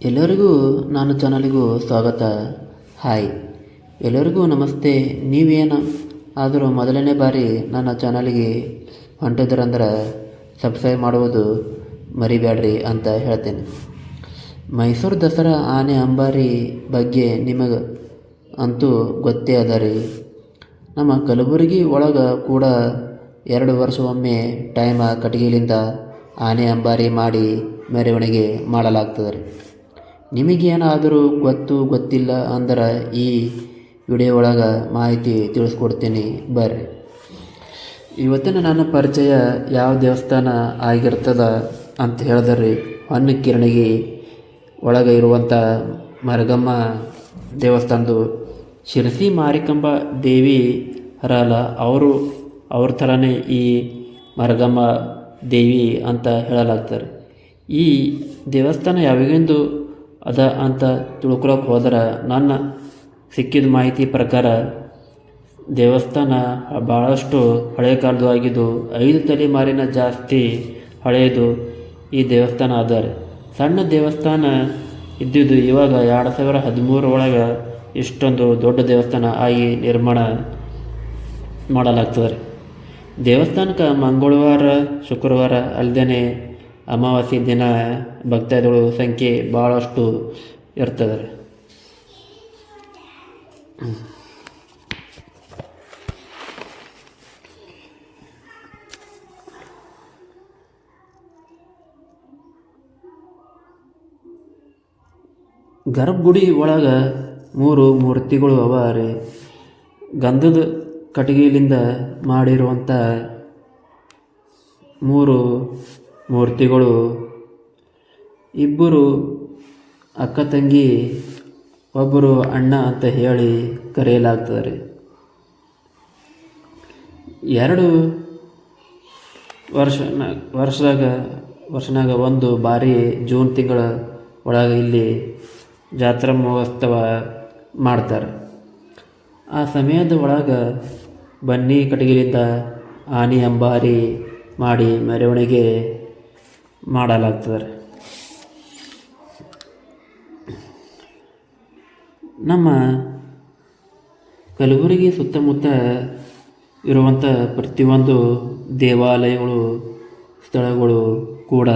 ಎಲ್ಲರಿಗೂ ನನ್ನ ಚಾನಲಿಗೂ ಸ್ವಾಗತ. ಹಾಯ್, ಎಲ್ಲರಿಗೂ ನಮಸ್ತೆ. ನೀವೇನು ಆದರೂ ಮೊದಲನೇ ಬಾರಿ ನನ್ನ ಚಾನಲಿಗೆ ಹೊಂಟಿದ್ರಂದ್ರೆ ಸಬ್ಸ್ಕ್ರೈಬ್ ಮಾಡುವುದು ಮರಿಬೇಡ್ರಿ ಅಂತ ಹೇಳ್ತೇನೆ. ಮೈಸೂರು ದಸರಾ ಆನೆ ಅಂಬಾರಿ ಬಗ್ಗೆ ನಿಮಗೆ ಅಂತೂ ಗೊತ್ತೇ ಅದ ರೀ. ನಮ್ಮ ಕಲಬುರಗಿ ಒಳಗೆ ಕೂಡ 2 ವರ್ಷಕ್ಕೊಮ್ಮೆ ಟೈಮ ಕಟಗಿಲಿಂದ ಆನೆ ಅಂಬಾರಿ ಮಾಡಿ ಮೆರವಣಿಗೆ ಮಾಡಲಾಗ್ತದೆ ರೀ. ನಿಮಗೇನಾದರೂ ಗೊತ್ತಿಲ್ಲ ಅಂದ್ರೆ ಈ ವಿಡಿಯೋ ಒಳಗೆ ಮಾಹಿತಿ ತಿಳಿಸ್ಕೊಡ್ತೀನಿ ಬರ್ರಿ. ಇವತ್ತಿನ ನನ್ನ ಪರಿಚಯ ಯಾವ ದೇವಸ್ಥಾನ ಆಗಿರ್ತದ ಅಂತ ಹೇಳಿದ್ರಿ, ಹೊನ್ನಕಿರಣಗಿ ಒಳಗೆ ಇರುವಂಥ ಮರಗಮ್ಮ ದೇವಸ್ಥಾನದ್ದು ಶಿರಸಿ ಮಾರಿಕಾಂಬ ದೇವಿ ಹರಲ್ಲ ಅವ್ರ ಥರನೇ ಈ ಮರಗಮ್ಮ ದೇವಿ ಅಂತ ಹೇಳಲಾಗ್ತಾರೆ. ಈ ದೇವಸ್ಥಾನ ಯಾವಾಗಿಂದು ಅದ ಅಂತ ತಿಳ್ಕೊಳಕ್ಕೆ ಹೋದ್ರೆ ನನ್ನ ಸಿಕ್ಕಿದ ಮಾಹಿತಿ ಪ್ರಕಾರ ದೇವಸ್ಥಾನ ಭಾಳಷ್ಟು ಹಳೆಯ ಕಾಲದ್ದು ಆಗಿದ್ದು 5 ತಲೆಮಾರಿನ ಜಾಸ್ತಿ ಹಳೆಯದು ಈ ದೇವಸ್ಥಾನ ಅದ ರೀ. ಸಣ್ಣ ದೇವಸ್ಥಾನ ಇದ್ದಿದ್ದು ಇವಾಗ 2013 ಒಳಗೆ ಇಷ್ಟೊಂದು ದೊಡ್ಡ ದೇವಸ್ಥಾನ ಆಗಿ ನಿರ್ಮಾಣ ಮಾಡಲಾಗ್ತದೆ ರೀ. ದೇವಸ್ಥಾನಕ್ಕೆ ಮಂಗಳವಾರ ಶುಕ್ರವಾರ ಅಲ್ಲದೇ ಅಮಾವಾಸ್ಯೆ ದಿನ ಭಕ್ತಾದಿಗಳ ಸಂಖ್ಯೆ ಭಾಳಷ್ಟು ಇರ್ತದೆ ರೀ. ಗರ್ಭಗುಡಿ ಒಳಗೆ 3 ಮೂರ್ತಿಗಳು ಅವ ರೀ. ಗಂಧದ ಕಟಗಿಲಿಂದ ಮಾಡಿರುವಂಥ 3 ಮೂರ್ತಿಗಳು. 2 ಅಕ್ಕ ತಂಗಿ, ಒಬ್ಬರು ಅಣ್ಣ ಅಂತ ಹೇಳಿ ಕರೆಯಲಾಗ್ತದೆ ರೀ. 2 ವರ್ಷನಾಗ ಒಂದು ಬಾರಿ ಜೂನ್ ತಿಂಗಳ ಒಳಗೆ ಇಲ್ಲಿ ಜಾತ್ರಾ ಮಹೋತ್ಸವ ಮಾಡ್ತಾರೆ. ಆ ಸಮಯದ ಒಳಗೆ ಬನ್ನಿ ಕಟಗಿಲಿಂದ ಆನೆ ಅಂಬಾರಿ ಮಾಡಿ ಮೆರವಣಿಗೆ ಮಾಡಲಾಗ್ತದೆ ರೀ. ನಮ್ಮ ಕಲಬುರಗಿ ಸುತ್ತಮುತ್ತ ಇರುವಂಥ ಪ್ರತಿಯೊಂದು ದೇವಾಲಯಗಳು ಸ್ಥಳಗಳು ಕೂಡ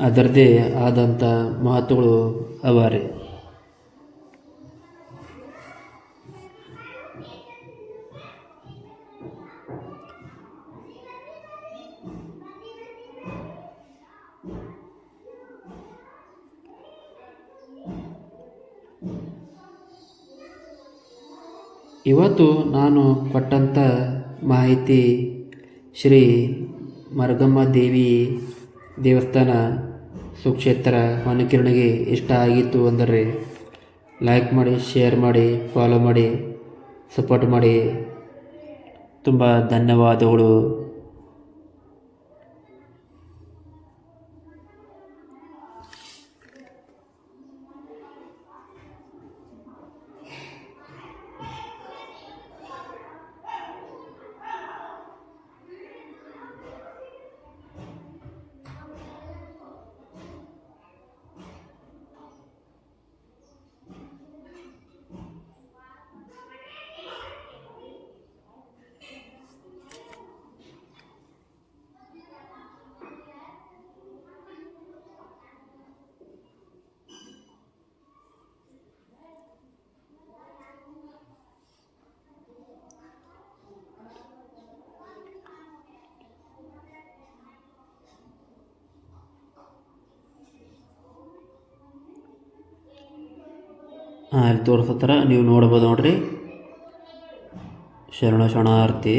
ಅದರದ್ದೇ ಆದಂಥ ಮಹತ್ವಗಳು ಅವ ರೀ. ಇವತ್ತು ನಾನು ಕೊಟ್ಟಂಥ ಮಾಹಿತಿ ಶ್ರೀ ಮರಗಮ್ಮ ದೇವಿ ದೇವಸ್ಥಾನ ಸುಕ್ಷೇತ್ರ ಹೊನ್ನಕಿರಣಗಿ ಇಷ್ಟ ಆಗಿತ್ತು ಅಂದರೆ ಲೈಕ್ ಮಾಡಿ, ಶೇರ್ ಮಾಡಿ, ಫಾಲೋ ಮಾಡಿ, ಸಪೋರ್ಟ್ ಮಾಡಿ. ತುಂಬ ಧನ್ಯವಾದಗಳು. ಇಲ್ಲಿ ತೋರಿಸೋ ಥರ ನೀವು ನೋಡ್ಬೋದು ನೋಡ್ರಿ. ಶರಣ ಶರಣಾರ್ಥಿ.